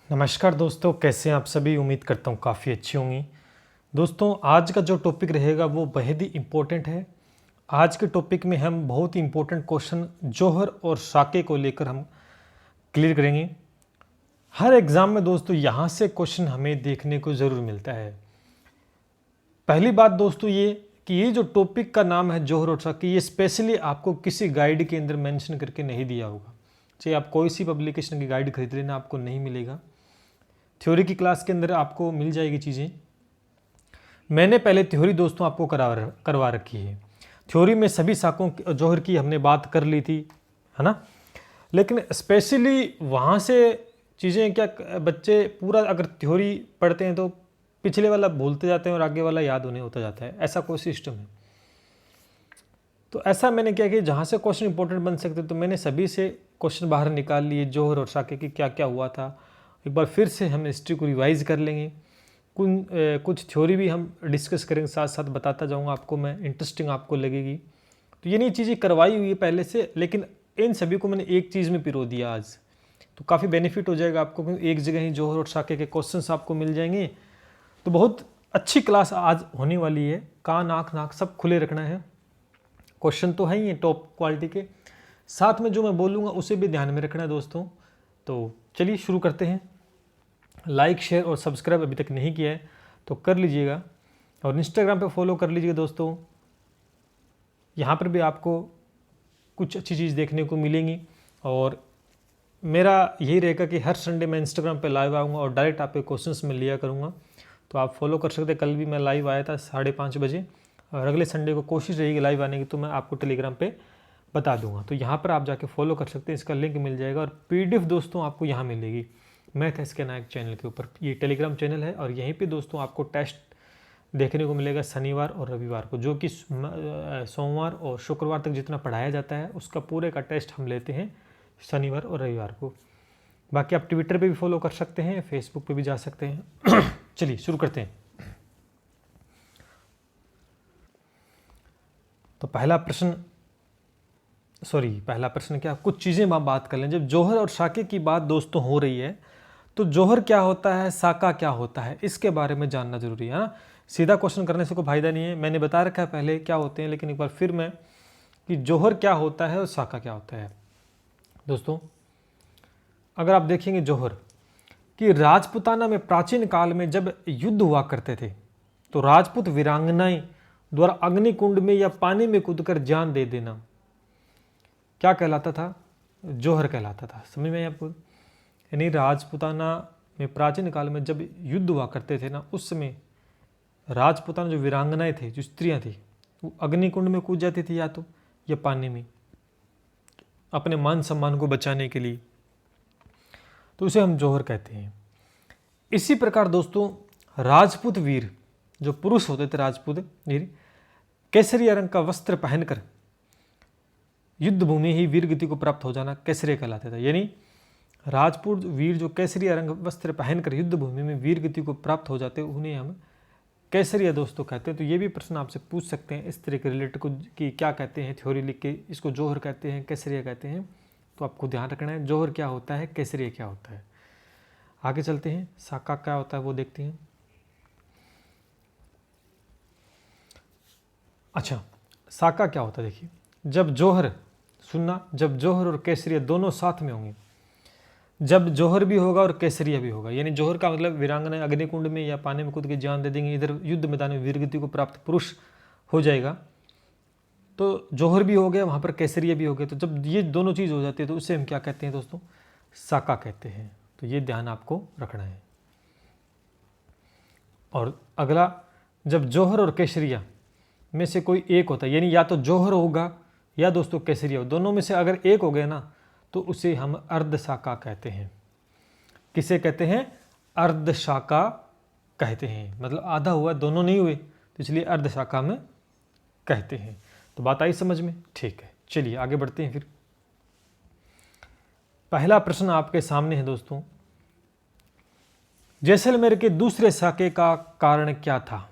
नमस्कार दोस्तों, कैसे हैं आप सभी। उम्मीद करता हूँ काफ़ी अच्छी होंगी। दोस्तों, आज का जो टॉपिक रहेगा वो बेहद ही इम्पोर्टेंट है। आज के टॉपिक में हम बहुत ही इम्पोर्टेंट क्वेश्चन जोहर और साके को लेकर हम क्लियर करेंगे। हर एग्ज़ाम में दोस्तों यहाँ से क्वेश्चन हमें देखने को ज़रूर मिलता है। पहली बात दोस्तों ये कि ये जो टॉपिक का नाम है जोहर और साके, ये स्पेशली आपको किसी गाइड के अंदर मेंशन करके नहीं दिया होगा। चाहे आप कोई सी पब्लिकेशन की गाइड खरीद लेना, आपको नहीं मिलेगा। थ्योरी की क्लास के अंदर आपको मिल जाएगी चीज़ें। मैंने पहले थ्योरी दोस्तों आपको करवा रखी है। थ्योरी में सभी शाखों जोहर की हमने बात कर ली थी, है ना। लेकिन स्पेशली वहाँ से चीज़ें क्या, बच्चे पूरा अगर थ्योरी पढ़ते हैं तो पिछले वाला भूलते जाते हैं और आगे वाला याद होने होता जाता है, ऐसा कोई सिस्टम है। तो ऐसा मैंने क्या कि जहाँ से क्वेश्चन इंपॉर्टेंट बन सकते तो मैंने सभी से क्वेश्चन बाहर निकाल लिए, जोहर और साके की क्या क्या हुआ था। एक बार फिर से हम हिस्ट्री को रिवाइज कर लेंगे। कुछ थ्योरी भी हम डिस्कस करेंगे, साथ साथ बताता जाऊंगा आपको मैं, इंटरेस्टिंग आपको लगेगी। तो ये नहीं चीज़ें करवाई हुई है पहले से, लेकिन इन सभी को मैंने एक चीज़ में पिरो दिया आज, तो काफ़ी बेनिफिट हो जाएगा आपको, क्योंकि एक जगह ही जोहर और साके के क्वेश्चंस आपको मिल जाएंगे। तो बहुत अच्छी क्लास आज होने वाली है। कान आँख नाक सब खुले रखना है। क्वेश्चन तो है ही टॉप क्वालिटी के, साथ में जो मैं बोलूँगा उसे भी ध्यान में रखना है दोस्तों। तो चलिए शुरू करते हैं। लाइक शेयर और सब्सक्राइब अभी तक नहीं किया है तो कर लीजिएगा, और इंस्टाग्राम पे फॉलो कर लीजिएगा दोस्तों। यहाँ पर भी आपको कुछ अच्छी चीज़ देखने को मिलेंगी, और मेरा यही रहेगा कि हर संडे मैं इंस्टाग्राम पे लाइव आऊँगा और डायरेक्ट आपके क्वेश्चंस में लिया करूँगा। तो आप फॉलो कर सकते हैं। कल भी मैं लाइव आया था 5:30 बजे, और अगले संडे को कोशिश रहेगी लाइव आने की, तो मैं आपको टेलीग्राम पे बता दूंगा। तो यहाँ पर आप जाके फॉलो कर सकते हैं, इसका लिंक मिल जाएगा। और पीडीएफ दोस्तों आपको यहाँ मिलेगी मैथ एसके नायक चैनल के ऊपर, ये टेलीग्राम चैनल है। और यहीं पे दोस्तों आपको टेस्ट देखने को मिलेगा शनिवार और रविवार को, जो कि सोमवार और शुक्रवार तक जितना पढ़ाया जाता है उसका पूरे का टेस्ट हम लेते हैं शनिवार और रविवार को। बाकी आप ट्विटर पे भी फॉलो कर सकते हैं, फेसबुक पे भी जा सकते हैं। चलिए शुरू करते हैं। तो पहला प्रश्न क्या, कुछ चीज़ें हम बात कर लें। जब जोहर और साके की बात दोस्तों हो रही है तो जोहर क्या होता है, साका क्या होता है, इसके बारे में जानना जरूरी है ना। सीधा क्वेश्चन करने से कोई फायदा नहीं है, मैंने बता रखा है पहले क्या होते हैं, लेकिन एक बार फिर मैं कि जोहर क्या होता है और साका क्या होता है। दोस्तों अगर आप देखेंगे जोहर कि राजपूताना में प्राचीन काल में जब युद्ध हुआ करते थे तो राजपूत वीरांगनाएं द्वारा अग्निकुंड में या पानी में कूदकर जान दे देना क्या कहलाता था, जोहर कहलाता था। समझ में आपको, यानी राजपूताना में प्राचीन काल में जब युद्ध हुआ करते थे ना, उस समय राजपूताना जो वीरांगनाएं थे, जो स्त्रियां थी, वो अग्निकुंड में कूद जाती थी या पानी में, अपने मान सम्मान को बचाने के लिए। तो उसे हम जोहर कहते हैं। इसी प्रकार दोस्तों राजपूत वीर जो पुरुष होते थे, राजपूत वीर केसरिया रंग का वस्त्र पहनकर युद्ध भूमि ही वीर गति को प्राप्त हो जाना केसरिया कहलाता था। यानी राजपूत वीर जो केसरिया रंग वस्त्र पहनकर युद्ध भूमि में वीर गति को प्राप्त हो जाते उन्हें हम केसरिया दोस्तों कहते हैं। तो ये भी प्रश्न आपसे पूछ सकते हैं इस तरह के रिलेटेड को कि क्या कहते हैं, थ्योरी लिख के इसको जोहर कहते हैं, केसरिया कहते हैं। तो आपको ध्यान रखना है जोहर क्या होता है, केसरिया क्या होता है। आगे चलते हैं, साका क्या होता है वो देखते हैं। अच्छा, साका क्या होता है देखिए, जब जोहर और केसरिया दोनों साथ में होंगे, जब जोहर भी होगा और केसरिया भी होगा, यानी जोहर का मतलब वीरांगना अग्निकुंड में या पानी में कूद के जान दे देंगे, इधर युद्ध मैदान में वीरगति को प्राप्त पुरुष हो जाएगा, तो जोहर भी हो गया, वहाँ पर केसरिया भी हो गया। तो जब ये दोनों चीज़ हो जाती है तो उसे हम क्या कहते हैं दोस्तों, साका कहते हैं। तो ये ध्यान आपको रखना है। और अगला, जब जोहर और केसरिया में से कोई एक होता है, यानी या तो जोहर होगा या दोस्तों केसरिया हो, दोनों में से अगर एक हो गया ना तो उसे हम अर्धशाका कहते हैं। किसे कहते हैं, अर्धशाका कहते हैं। मतलब आधा हुआ, दोनों नहीं हुए, तो इसलिए अर्धशाका में कहते हैं। तो बात आई समझ में, ठीक है। चलिए आगे बढ़ते हैं। फिर पहला प्रश्न आपके सामने है दोस्तों, जैसलमेर के दूसरे साके का कारण क्या था।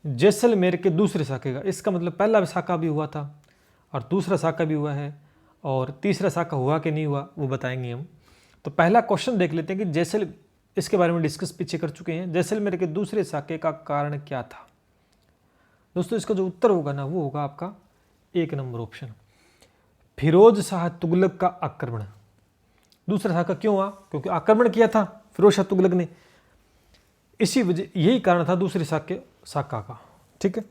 जैसलमेर के दूसरे साके का, इसका मतलब पहला साका भी हुआ था और दूसरा साका भी हुआ है, और तीसरा साका हुआ कि नहीं हुआ वो बताएंगे हम। तो पहला क्वेश्चन देख लेते हैं कि इसके बारे में डिस्कस पीछे कर चुके हैं। जैसलमेर के दूसरे साके का कारण क्या था? दोस्तों इसका जो उत्तर होगा ना वो होगा आपका 1 नंबर ऑप्शन, फिरोज शाह तुगलक का आक्रमण। दूसरा साका क्यों हुआ? क्योंकि आक्रमण किया था फिरोज शाह तुगलक ने, इसी वजह यही कारण था दूसरे साका का। ठीक है,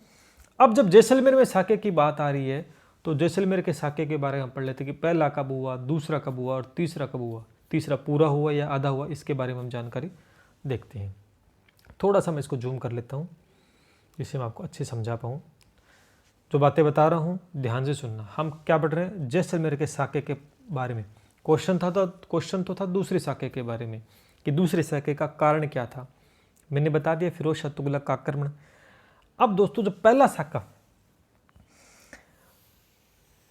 अब जब जैसलमेर में साके की बात आ रही है तो जैसलमेर के साके के बारे में पढ़ लेते हैं कि पहला कब हुआ, दूसरा कब हुआ और तीसरा कब हुआ। तीसरा पूरा हुआ या आधा हुआ, इसके बारे में हम जानकारी देखते हैं। थोड़ा सा मैं इसको जूम कर लेता हूँ जिससे मैं आपको अच्छे समझा पाऊँ। जो बातें बता रहा हूँ ध्यान से सुनना। हम क्या पढ़ रहे हैं? जैसलमेर के साके के बारे में क्वेश्चन तो था दूसरे साके के बारे में कि दूसरे साके का कारण क्या था। मैंने बता दिया फिरोज शाह तुगलक का आक्रमण। अब दोस्तों जो पहला साका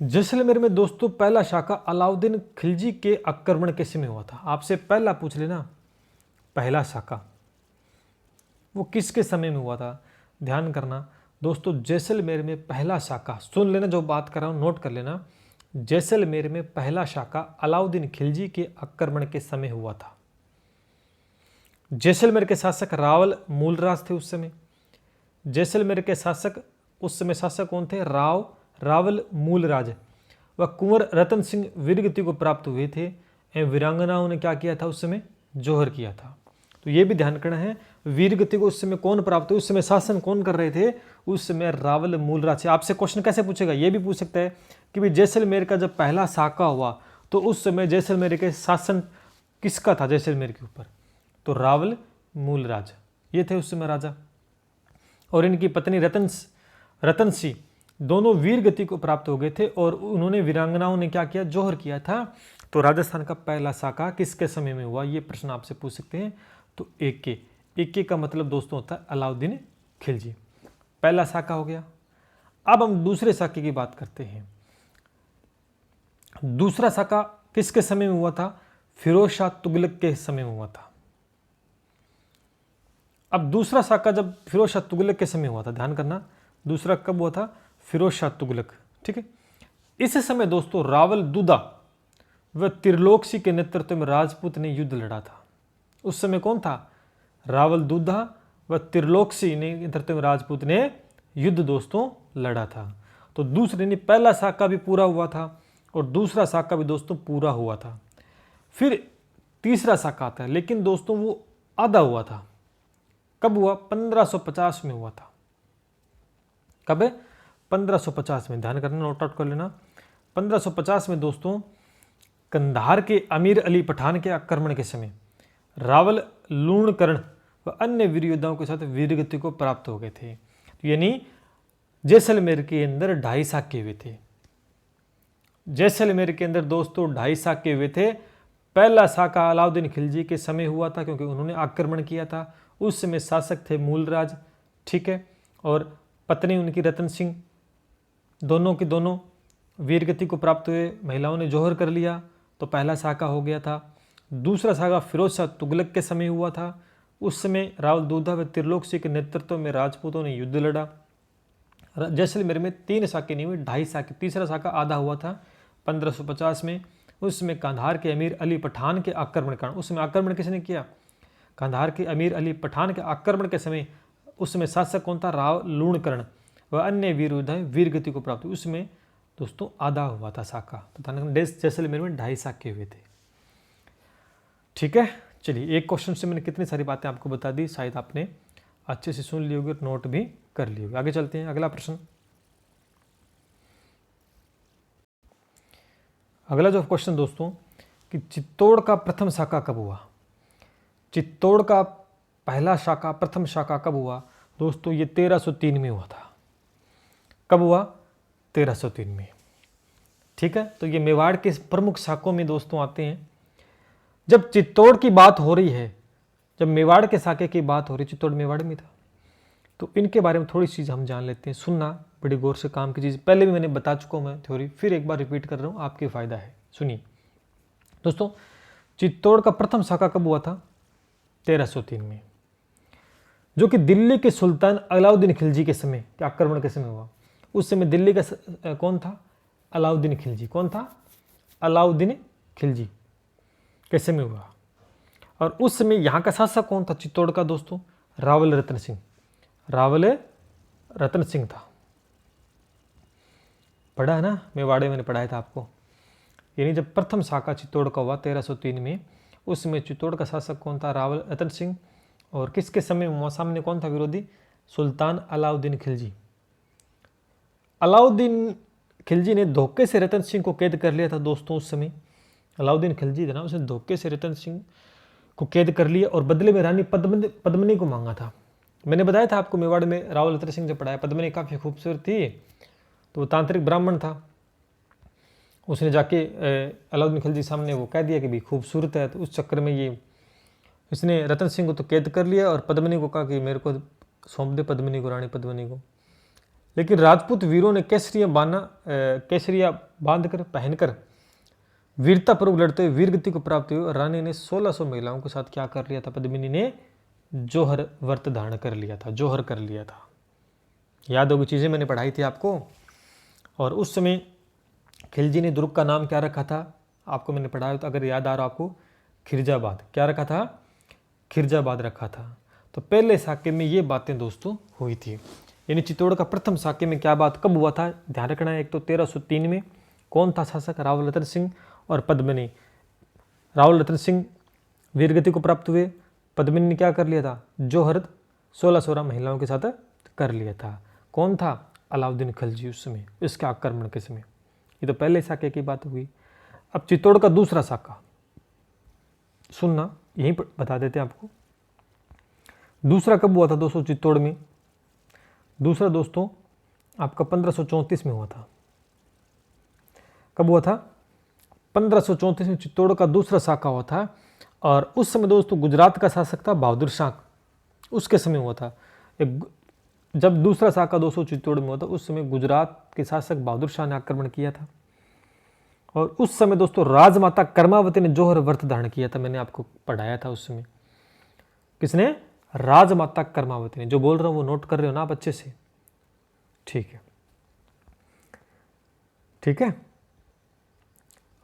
जैसलमेर में, दोस्तों पहला साका अलाउद्दीन खिलजी के आक्रमण के समय हुआ था। आपसे पहला पूछ लेना पहला साका वो किसके समय में हुआ था? ध्यान करना दोस्तों, जैसलमेर में पहला साका, सुन लेना जो बात कर रहा हूं नोट कर लेना। जैसलमेर में पहला साका अलाउद्दीन खिलजी के आक्रमण के समय हुआ था। जैसलमेर के शासक रावल मूलराज थे उस समय। जैसलमेर के शासक उस समय शासक कौन थे? रावल मूलराज व कुंवर रतन सिंह वीरगति को प्राप्त हुए थे एवं वीरांगनाओं ने क्या किया था उस समय? जौहर किया था। तो ये भी ध्यान करना है, वीरगति को उस समय कौन प्राप्त हुए? उस समय शासन कौन कर रहे थे? उस समय रावल मूलराज से। आपसे क्वेश्चन कैसे पूछेगा? ये भी पूछ सकता है कि भाई जैसलमेर का जब पहला साका हुआ तो उस समय जैसलमेर के शासन किसका था जैसलमेर के ऊपर? तो रावल मूलराज, ये थे उस समय राजा। और इनकी पत्नी रतन सिंह दोनों वीर गति को प्राप्त हो गए थे और उन्होंने वीरांगनाओं ने क्या किया? जौहर किया था। तो राजस्थान का पहला साका किसके समय में हुआ? ये प्रश्न आपसे पूछ सकते हैं। तो एके का मतलब दोस्तों होता है अलाउद्दीन खिलजी। पहला साका हो गया। अब हम दूसरे साके की बात करते हैं। दूसरा साका किसके समय में हुआ था? फिरोज शाह तुगलक के समय में हुआ था। अब दूसरा साका जब फिरोज शाह तुगलक के समय हुआ था, ध्यान करना, दूसरा कब हुआ था? फिरोज शाह तुगलक। ठीक है, इस समय दोस्तों रावल दूधा व त्रिलोक सिंह के नेतृत्व में राजपूत ने युद्ध लड़ा था। उस समय कौन था? रावल दूधा व त्रिलोक सिंह ने नेतृत्व में राजपूत ने युद्ध दोस्तों लड़ा था। तो दूसरे ने पहला साका भी पूरा हुआ था और दूसरा साका भी दोस्तों पूरा हुआ था। फिर तीसरा साका आता है, लेकिन दोस्तों वो आधा हुआ था। कब हुआ? 1550 में हुआ था। कब है? 1550 में। ध्यान करना, नोट आउट कर लेना। 1550 में दोस्तों कंधार के अमीर अली पठान के आक्रमण के समय रावल लूणकरण व अन्य वीर योद्धाओं के साथ वीरगति को प्राप्त हो गए थे। यानी जैसलमेर के अंदर 2.5 साके हुए थे। जैसलमेर के अंदर दोस्तों 2.5 साके हुए थे। पहला साका अलाउद्दीन खिलजी के समय हुआ था क्योंकि उन्होंने आक्रमण किया था। उस समय शासक थे मूलराज। ठीक है, और पत्नी उनकी रतन सिंह, दोनों के दोनों वीरगति को प्राप्त हुए। महिलाओं ने जौहर कर लिया, तो पहला साका हो गया था। दूसरा साका फिरोज शाह तुगलक के समय हुआ था। उस समय रावल दूधा व त्रिलोक सिंह के नेतृत्व में राजपूतों ने युद्ध लड़ा। जैसलमेर में 3 साके नहीं हुए, 2.5 साके। तीसरा साका आधा हुआ था 1550 में। उसमें कंधार के अमीर अली पठान के आक्रमण कारण, उसमें आक्रमण किसने किया? कंधार के अमीर अली पठान के आक्रमण के समय उस समय शासक कौन था? राव लूणकरण व अन्य वीर योद्धा वीरगति को प्राप्त हुई। उसमें दोस्तों आधा हुआ था साका। तो जैसलमेर में 2.5 साके हुए थे। ठीक है, चलिए एक क्वेश्चन से मैंने कितनी सारी बातें आपको बता दी, शायद आपने अच्छे से सुन ली होगी और नोट भी कर ली होगी। आगे चलते हैं, अगला प्रश्न। अगला जो क्वेश्चन दोस्तों कि चित्तौड़ का प्रथम शाखा कब हुआ? चित्तौड़ का पहला शाखा, प्रथम शाखा कब हुआ? दोस्तों ये 1303 में हुआ था। कब हुआ? 1303 में। ठीक है, तो ये मेवाड़ के प्रमुख शाखों में दोस्तों आते हैं। जब चित्तौड़ की बात हो रही है, जब मेवाड़ के शाखे की बात हो रही, चित्तौड़ मेवाड़ में था, तो इनके बारे में थोड़ी चीज़ हम जान लेते हैं। सुनना, बड़ी गौर से काम की चीज़, पहले भी मैंने बता चुका हूँ मैं थ्योरी, फिर एक बार रिपीट कर रहा हूँ, आपके फायदा है। सुनिए दोस्तों, चित्तौड़ का प्रथम शाखा कब हुआ था? 1303 में, जो कि दिल्ली के सुल्तान अलाउद्दीन खिलजी के समय के आक्रमण के समय हुआ। उस समय दिल्ली का कौन था? अलाउद्दीन खिलजी। कौन था? अलाउद्दीन खिलजी। कैसे में हुआ। और उस समय यहाँ का शासक कौन था चित्तौड़ का दोस्तों? रावल रतन सिंह। रावल रतन सिंह था। पढ़ा है ना, मेवाड़े मैंने पढ़ाया था आपको। यानी जब प्रथम शाखा चित्तौड़ का हुआ 1303 में, उस समय चित्तौड़ का शासक कौन था? रावल रतन सिंह। और किसके समय हुआ? सामने कौन था विरोधी? सुल्तान अलाउद्दीन खिलजी। अलाउद्दीन खिलजी ने धोखे से रतन सिंह को कैद कर लिया था दोस्तों। उस समय अलाउद्दीन खिलजी था ना, उसने धोखे से रतन सिंह को कैद कर लिया और बदले में रानी पद्मिनी को मांगा था। मैंने बताया था आपको मेवाड़ में रावल रतन सिंह जब पढ़ाया, पद्मिनी काफ़ी खूबसूरत थी, तो वो तांत्रिक ब्राह्मण था। उसने जाके अलाउद्दीन खिलजी सामने वो कह दिया कि भाई खूबसूरत है, तो उस चक्कर में ये इसने रतन सिंह को तो कैद कर लिया और पद्मिनी को कहा कि मेरे को सौंप दे पद्मिनी को, रानी पद्मिनी को। लेकिन राजपूत वीरों ने केसरिया बांध कर पहनकर वीरता पूर्वक लड़ते हुए वीरगति को प्राप्त हुई और रानी ने 1600 महिलाओं के साथ क्या कर लिया था? पद्मिनी ने जोहर व्रत धारण कर लिया था, जोहर कर लिया था। याद होगी चीज़ें मैंने पढ़ाई थी आपको। और उस समय खिलजी ने दुर्ग का नाम क्या रखा था? आपको मैंने पढ़ाया, तो अगर याद आ रहा आपको, खिरजाबाद। क्या रखा था? खिरजाबाद रखा था। तो पहले साके में ये बातें दोस्तों हुई थी। यानी चित्तौड़ का प्रथम साके में क्या बात कब हुआ था? ध्यान रखना है। एक तो 1303 में कौन था शासक? रावल रतन सिंह और पद्मिनी। रावल रतन सिंह वीरगति को प्राप्त हुए, पद्मिनी ने क्या कर लिया था? जोहर 16 महिलाओं के साथ कर लिया था। कौन था? अलाउद्दीन खिलजी उस समय, इसके आक्रमण के समय। ये तो पहले साके की बात हुई। अब चित्तौड़ का दूसरा साका सुनना, यहीं पर बता देते हैं आपको। दूसरा कब हुआ था दोस्तों चित्तौड़ में? दूसरा दोस्तों आपका 1534 में हुआ था। कब हुआ था? 1534 में चित्तौड़ का दूसरा साका हुआ था। और उस समय दोस्तों गुजरात का शासक था बहादुर शाह, उसके समय हुआ था। जब दूसरा साका दोस्तों चित्तौड़ में हुआ था, उस समय गुजरात के शासक बहादुर शाह ने आक्रमण किया था। और उस समय दोस्तों राजमाता कर्मावती ने जोहर व्रत धारण किया था। मैंने आपको पढ़ाया था उस समय। किसने? राजमाता कर्मावती ने। जो बोल रहा हूं वो नोट कर रहे हो ना आप अच्छे से? ठीक है, ठीक है।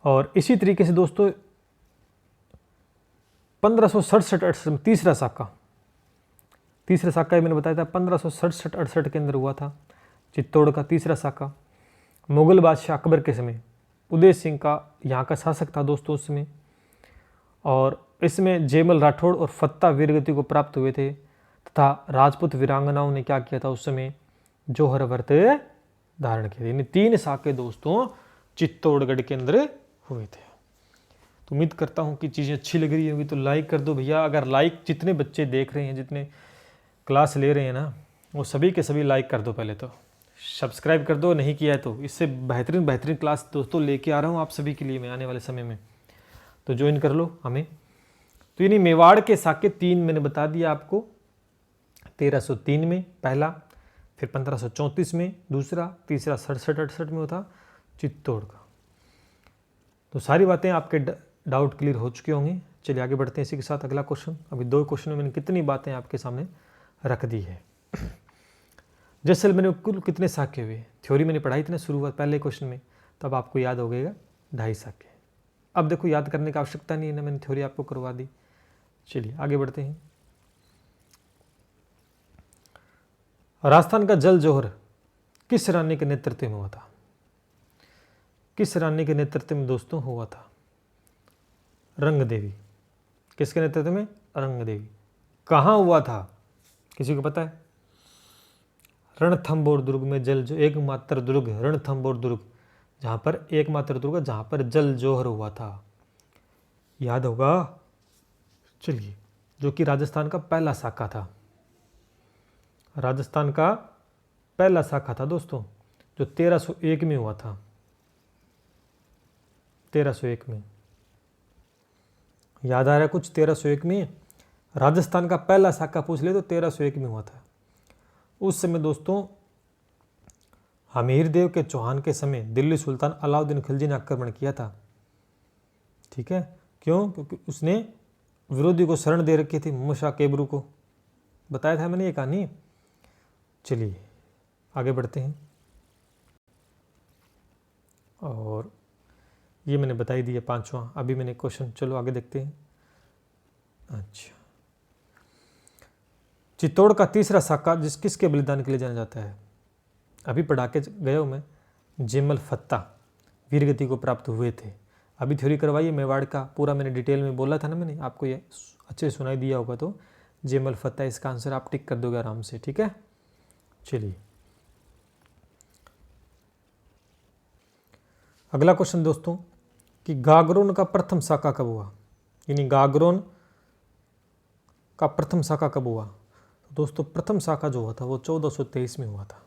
और इसी तरीके से दोस्तों 1567-68 में तीसरा साका मैंने बताया था 1567-68 के अंदर हुआ था चित्तौड़ का तीसरा साका। मुगल बादशाह अकबर के समय उदय सिंह का यहाँ का शासक था दोस्तों उस समय। और इसमें जयमल राठौड़ और फत्ता वीरगति को प्राप्त हुए थे तथा राजपूत वीरांगनाओं ने क्या किया था उस समय? जोहर व्रत धारण किए थे। यानी 3 साके दोस्तों चित्तौड़गढ़ के अंदर हुए थे। तो उम्मीद करता हूँ कि चीज़ें अच्छी लग रही होगी, तो लाइक कर दो भैया। अगर लाइक जितने बच्चे देख रहे हैं, जितने क्लास ले रहे हैं ना, वो सभी के सभी लाइक कर दो। पहले तो सब्सक्राइब कर दो, नहीं किया है तो। इससे बेहतरीन क्लास दोस्तों लेके आ रहा हूँ आप सभी के लिए मैं आने वाले समय में, तो ज्वाइन कर लो हमें। तो यानी मेवाड़ के साके 3 मैंने बता दिया आपको। 1303 में पहला, फिर 1534 में दूसरा, तीसरा 67-68 में होता चित्तौड़ का। तो सारी बातें आपके डाउट क्लियर हो चुके होंगे। चलिए आगे बढ़ते हैं इसी के साथ। अगला क्वेश्चन, अभी 2 क्वेश्चन में मैंने कितनी बातें आपके सामने रख दी है। जैसलमेर में कुल कितने साके हुए? थ्योरी मैंने पढ़ाई थी ना शुरुआत पहले क्वेश्चन में, तब आपको याद हो गएगा 2.5 साके। अब देखो याद करने की आवश्यकता नहीं है ना, मैंने थ्योरी आपको करवा दी। चलिए आगे बढ़ते हैं। राजस्थान का जल जोहर किस रानी के नेतृत्व में हुआ था? किस रानी के नेतृत्व में दोस्तों हुआ था? रंग देवी। किसके नेतृत्व में? रंग देवी। कहाँ हुआ था? किसी को पता है? रणथंभौर दुर्ग में जल जो एकमात्र दुर्ग रणथंभौर दुर्ग, जहाँ पर एकमात्र दुर्ग जहाँ पर जल जोहर हुआ था, याद होगा। चलिए, जो कि राजस्थान का पहला शाखा था। राजस्थान का पहला शाखा था दोस्तों, जो 1301 में हुआ था। 1301 में याद आ रहा है कुछ? 1301 में राजस्थान का पहला शाखा पूछ ले तो 1301 में हुआ था। उस समय दोस्तों हमीर देव के चौहान के समय दिल्ली सुल्तान अलाउद्दीन खिलजी ने आक्रमण किया था। ठीक है, क्यों? क्योंकि उसने विरोधी को शरण दे रखी थी, मूसा केबरू को। बताया था मैंने ये कहानी। चलिए आगे बढ़ते हैं। और ये मैंने बता ही दिया पांचवा। अभी मैंने क्वेश्चन, चलो आगे देखते हैं। अच्छा, चित्तौड़ का तीसरा साका किसके बलिदान के लिए जाना जाता है? अभी पढ़ा के गया हूँ मैं, जेमल फत्ता वीरगति को प्राप्त हुए थे। अभी थ्योरी करवाइए मेवाड़ का, पूरा मैंने डिटेल में बोला था ना, मैंने आपको ये अच्छे से सुनाई दिया होगा। तो जेमल फत्ता इसका आंसर आप टिक कर दोगे आराम से, ठीक है। चलिए अगला क्वेश्चन दोस्तों, कि गागरोन का प्रथम शाखा कब हुआ? यानी गागरोन का प्रथम शाखा कब हुआ? तो दोस्तों प्रथम शाखा जो हुआ था वो 1423 में हुआ था,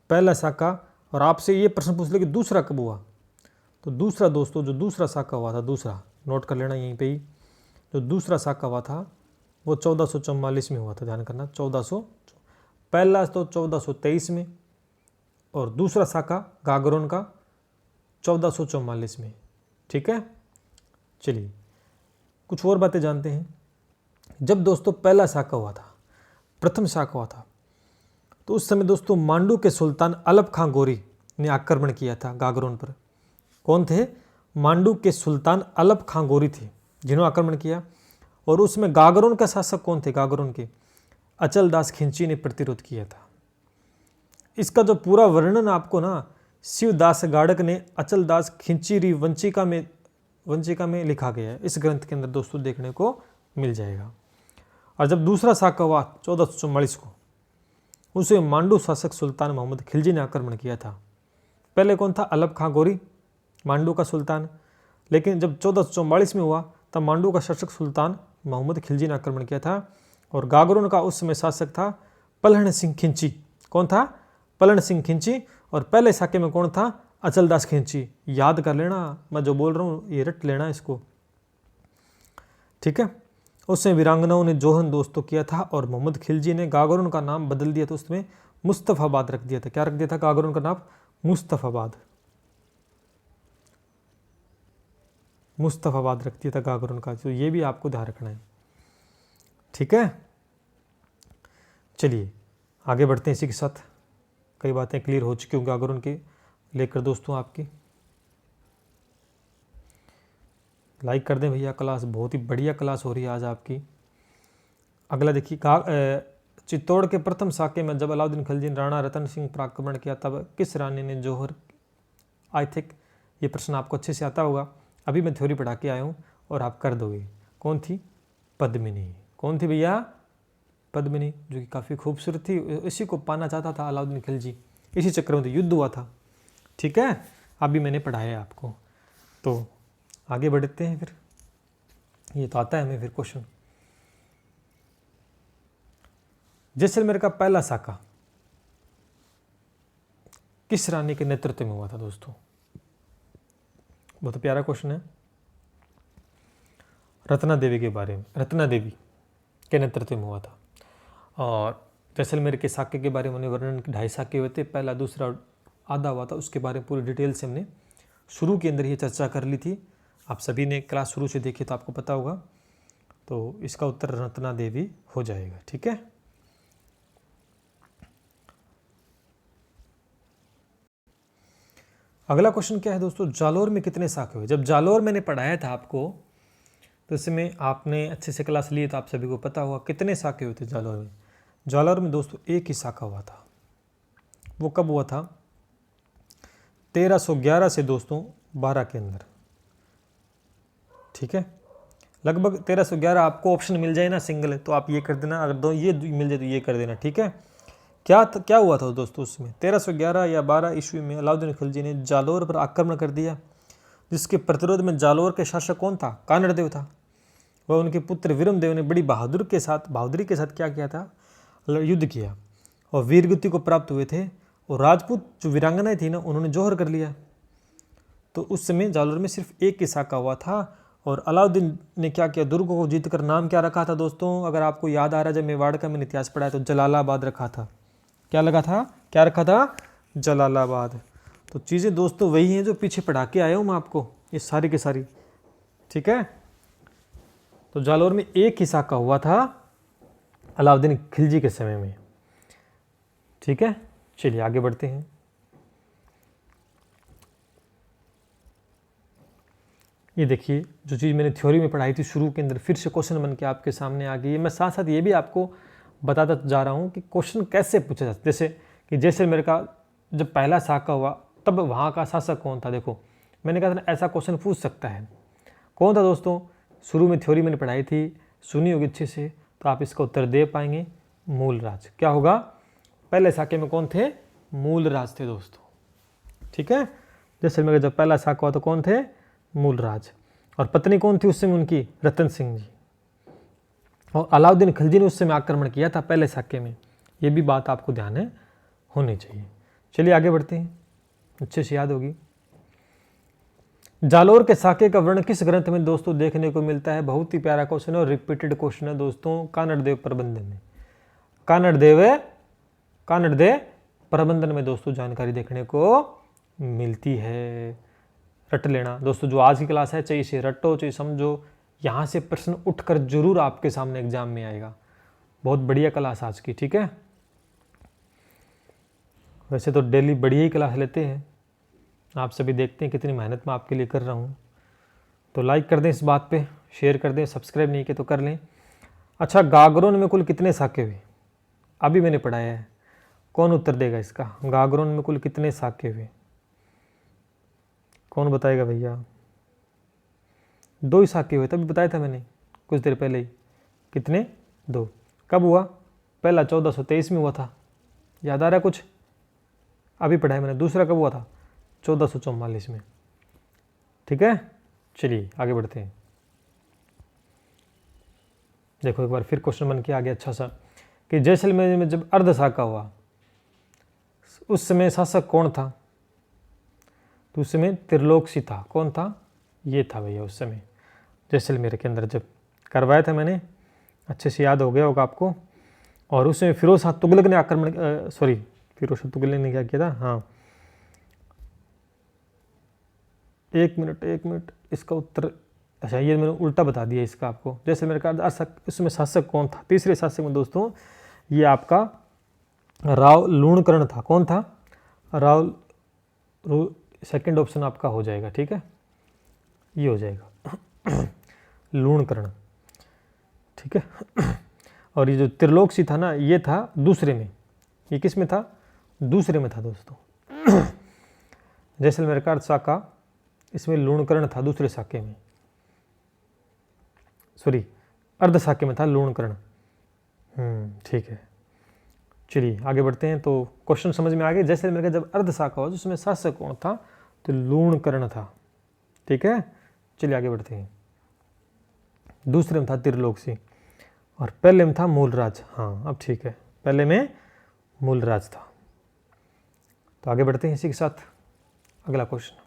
पहला शाखा। और आपसे ये प्रश्न पूछ ले कि दूसरा कब हुआ? तो दूसरा दोस्तों, जो दूसरा शाखा हुआ था, दूसरा नोट कर लेना यहीं पे ही, जो दूसरा शाखा हुआ था वो 1444 में हुआ था। ध्यान करना, 1400, पहला तो 1423 में और दूसरा शाखा गागरोन का 1444 में, ठीक है। चलिए कुछ और बातें जानते हैं। जब दोस्तों पहला शाखा हुआ था, प्रथम शाखा हुआ था, तो उस समय दोस्तों मांडू के सुल्तान अलप खां गोरी ने आक्रमण किया था गागरोन पर। कौन थे? मांडू के सुल्तान अलप खां गोरी थे जिन्होंने आक्रमण किया। और उसमें गागरोन का शासक कौन थे? गागरोन के अचल दास खिंची ने प्रतिरोध किया था। इसका जो पूरा वर्णन आपको ना शिवदास गाड़क ने अचल दास खिंची वंचिका में लिखा गया है, इस ग्रंथ के अंदर दोस्तों देखने को मिल जाएगा। और जब दूसरा शाखा हुआ 1444 को, उसे मांडू शासक सुल्तान मोहम्मद खिलजी ने आक्रमण किया था। पहले कौन था? अलप खां गोरी, मांडू का सुल्तान। लेकिन जब 1444 में हुआ तब मांडू का शासक सुल्तान मोहम्मद खिलजी ने आक्रमण किया था। और गागरोन का उस समय शासक था पलहण सिंह खिंची। कौन था? पलहण सिंह खिंची। और पहले शाखे में कौन था? अचलदास खिंची। याद कर लेना, मैं जो बोल रहा हूँ ये रट लेना इसको, ठीक है। उसमें वीरांगनाओं ने जोहन दोस्तों किया था और मोहम्मद खिलजी ने गागरोन का नाम बदल दिया था, उसमें मुस्तफाबाद रख दिया था। क्या रख दिया था? गागरोन का नाम मुस्तफाबाद, मुस्तफाबाद रख दिया था गागरोन का। तो ये भी आपको ध्यान रखना है, ठीक है। चलिए आगे बढ़ते हैं। इसी के साथ कई बातें क्लियर हो चुकी होंगी गागरोन के लेकर दोस्तों। आपकी लाइक कर दें भैया, क्लास बहुत ही बढ़िया क्लास हो रही है आज आपकी। अगला देखिए, चित्तौड़ के प्रथम शाखे में जब अलाउद्दीन खिलजी ने राणा रतन सिंह पर आक्रमण किया तब किस रानी ने जौहर? आई थिंक ये प्रश्न आपको अच्छे से आता होगा, अभी मैं थ्योरी पढ़ा के आया हूँ और आप कर दोगे। कौन थी? पद्मिनी। कौन थी भैया? पद्मिनी, जो कि काफ़ी खूबसूरत थी। इसी को पाना चाहता था अलाउद्दीन खिलजी, इसी चक्कर में तो युद्ध हुआ था, ठीक है। अभी मैंने पढ़ाया आपको, तो आगे बढ़ते हैं फिर। ये तो आता है हमें फिर क्वेश्चन। जैसलमेर का पहला शाखा किस रानी के नेतृत्व में हुआ था दोस्तों? बहुत प्यारा क्वेश्चन है। रत्ना देवी के बारे में, रत्ना देवी के नेतृत्व में हुआ था। और जैसलमेर के शाखे के बारे में वर्णन 2.5 शाखे हुए थे, पहला दूसरा आधा हुआ था। उसके बारे में पूरी डिटेल से हमने शुरू के अंदर ये चर्चा कर ली थी। आप सभी ने क्लास शुरू से देखी तो आपको पता होगा। तो इसका उत्तर रत्ना देवी हो जाएगा, ठीक है। अगला क्वेश्चन क्या है दोस्तों? जालोर में कितने शाखे हुए? जब जालोर मैंने पढ़ाया था आपको तो इसमें आपने अच्छे से क्लास ली तो आप सभी को पता होगा कितने शाखे हुए थे जालोर में। जालोर में दोस्तों एक ही शाखा हुआ था। वो कब हुआ था? 1311 से दोस्तों 12 के अंदर, ठीक है। लगभग 1311 आपको ऑप्शन मिल जाए ना सिंगल है तो आप ये कर देना, अगर दो ये मिल जाए तो ये कर देना, ठीक है। क्या हुआ था दोस्तों उसमें? 1311 या 12 ईस्वी में अलाउद्दीन खिलजी ने जालोर पर आक्रमण कर दिया, जिसके प्रतिरोध में जालोर के शासक कौन था? कानड़देव था। वह उनके पुत्र वीरमदेव ने बड़ी बहादुरी के साथ क्या किया था? युद्ध किया और वीरगति को प्राप्त हुए थे। और राजपूत जो वीरांगनाएं थी ना, उन्होंने जौहर कर लिया। तो उस समय जालोर में सिर्फ एक ही शाखा हुआ था। और अलाउद्दीन ने क्या किया? दुर्ग को जीतकर नाम क्या रखा था दोस्तों? अगर आपको याद आ रहा है, जब मेवाड़ का मैंने इतिहास पढ़ा है तो जलालाबाद रखा था। क्या रखा था? जलालाबाद। तो चीज़ें दोस्तों वही हैं जो पीछे पढ़ा के आया हूँ मैं आपको, ये सारी की सारी, ठीक है। तो जालोर में एक ही शाखा हुआ था अलाउद्दीन खिलजी के समय में, ठीक है। चलिए आगे बढ़ते हैं। ये देखिए जो चीज़ मैंने थ्योरी में पढ़ाई थी शुरू के अंदर फिर से क्वेश्चन बन के आपके सामने आ गई है। मैं साथ साथ ये भी आपको बताता जा रहा हूँ कि क्वेश्चन कैसे पूछा जाता है। जैसे कि जैसलमेर का जब पहला साका हुआ तब वहाँ का शासक कौन था। देखो मैंने कहा था ना ऐसा क्वेश्चन पूछ सकता है। कौन था दोस्तों, शुरू में थ्योरी मैंने पढ़ाई थी, सुनी होगी अच्छे से, तो आप इसका उत्तर दे पाएंगे। मूलराज। क्या होगा, पहले साके में कौन थे, मूलराज थे दोस्तों। ठीक है, जैसलमेर का जब पहला साका हुआ तो कौन थे, मूलराज। और पत्नी कौन थी उस समय उनकी, रतन सिंह जी। और अलाउद्दीन खिलजी ने उस समय आक्रमण किया था पहले साके में। ये भी बात आपको ध्यान है होनी चाहिए। चलिए आगे बढ़ते हैं, अच्छे से याद होगी। जालोर के साके का वर्णन किस ग्रंथ में दोस्तों देखने को मिलता है। बहुत ही प्यारा क्वेश्चन है और रिपीटेड क्वेश्चन है दोस्तों। कानड़देव प्रबंधन में, कानड़देव प्रबंधन में दोस्तों जानकारी देखने को मिलती है। रट लेना दोस्तों, जो आज की क्लास है चाहे इसे रटो चाहे समझो, यहाँ से प्रश्न उठकर जरूर आपके सामने एग्जाम में आएगा। बहुत बढ़िया क्लास आज की। ठीक है, वैसे तो डेली बढ़िया ही क्लास लेते हैं, आप सभी देखते हैं कितनी मेहनत मैं आपके लिए कर रहा हूँ। तो लाइक कर दें इस बात पे, शेयर कर दें, सब्सक्राइब नहीं किया तो कर लें। अच्छा, गागरोन में कुल कितने साके हुए, अभी मैंने पढ़ाया है, कौन उत्तर देगा इसका। गागरोन में कुल कितने साके हुए, कौन बताएगा भैया। 2 ही साके हुए, तभी बताया था मैंने कुछ देर पहले ही। कितने, 2। कब हुआ, पहला 1423 में हुआ था, याद आ रहा है कुछ, अभी पढ़ा है मैंने। दूसरा कब हुआ था, 1444 में। ठीक है, चलिए आगे बढ़ते हैं। देखो एक बार फिर क्वेश्चन बन के आ गया अच्छा सा, कि जैसलमेर में जब अर्ध साका हुआ उस समय शासक कौन था। तो उस समय त्रिलोकसी था। कौन था, ये था भैया उस समय जैसलमेर के अंदर जब करवाया था मैंने, अच्छे से याद हो गया होगा आपको। और उस समय फिरोज शाह तुगलक ने आक्रमण, फिरोज शाह तुगलक ने क्या किया था, हाँ एक मिनट, इसका उत्तर, अच्छा ये मैंने उल्टा बता दिया इसका आपको। जैसलमेर का उसमें शासक कौन था, तीसरे शासक में दोस्तों ये आपका राव लूणकर्ण था। कौन था, राव, सेकंड ऑप्शन आपका हो जाएगा। ठीक है, ये हो जाएगा लूणकर्ण। ठीक है, और ये जो त्रिलोकसी था ना, ये था दूसरे में। ये किस में था, दूसरे में था दोस्तों। जैसलमेर का साका, इसमें लूणकर्ण था दूसरे साके में, सॉरी अर्ध साके में था लूणकर्ण। ठीक है, चलिए आगे बढ़ते हैं। तो क्वेश्चन समझ में आ गए। जैसलमेर का जब अर्ध साका हुआ उसमें शासक कौन था, तो लूणकर्ण था। ठीक है, चलिए आगे बढ़ते हैं। दूसरे में था त्रिलोकसी और पहले में था मूलराज। हाँ अब ठीक है, पहले में मूलराज था। तो आगे बढ़ते हैं इसी के साथ अगला क्वेश्चन।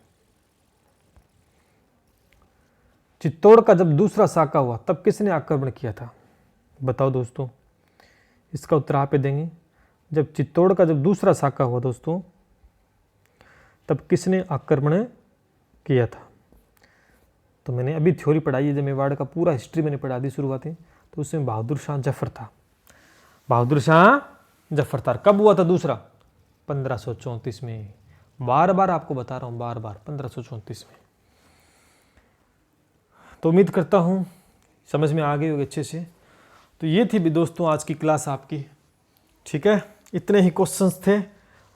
चित्तौड़ का जब दूसरा साका हुआ तब किसने आक्रमण किया था, बताओ दोस्तों। इसका उत्तर आप ही देंगे। जब चित्तौड़ का जब दूसरा साका हुआ दोस्तों तब किसने आक्रमण किया था। तो मैंने अभी थ्योरी पढ़ाई है, जब मेवाड़ का पूरा हिस्ट्री मैंने पढ़ा दी शुरुआती, तो उसमें बहादुर शाह जफर था। बहादुर शाह जफर था। कब हुआ था दूसरा, 1534 में। बार बार आपको बता रहा हूँ, बार बार 1534 में। तो उम्मीद करता हूँ समझ में आ गई होगी अच्छे से। तो ये थी भी दोस्तों आज की क्लास आपकी। ठीक है, इतने ही क्वेश्चंस थे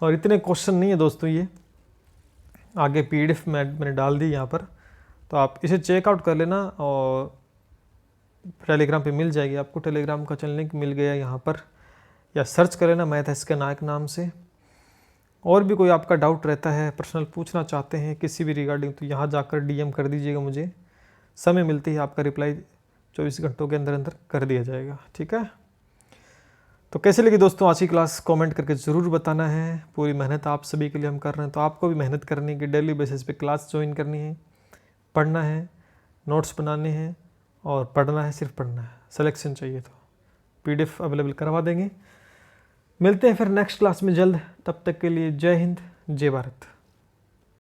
और इतने क्वेश्चन नहीं है दोस्तों, ये आगे PDF मैंने डाल दी यहाँ पर, तो आप इसे चेकआउट कर लेना। और टेलीग्राम पे मिल जाएगी आपको, टेलीग्राम का चैनल लिंक मिल गया यहाँ पर, या सर्च कर लेना मैथ एसके नायक नाम से। और भी कोई आपका डाउट रहता है, पर्सनल पूछना चाहते हैं किसी भी रिगार्डिंग, तो यहाँ जाकर DM कर दीजिएगा मुझे। समय मिलती है आपका रिप्लाई 24 घंटों के अंदर अंदर कर दिया जाएगा। ठीक है, तो कैसे लगी दोस्तों आज की क्लास, कमेंट करके ज़रूर बताना है। पूरी मेहनत आप सभी के लिए हम कर रहे हैं, तो आपको भी मेहनत करनी है कि डेली बेसिस पे क्लास ज्वाइन करनी है, पढ़ना है, नोट्स बनाने हैं और पढ़ना है, सिर्फ पढ़ना है। सिलेक्शन चाहिए तो PDF अवेलेबल करवा देंगे। मिलते हैं फिर नेक्स्ट क्लास में जल्द, तब तक के लिए जय हिंद जय भारत।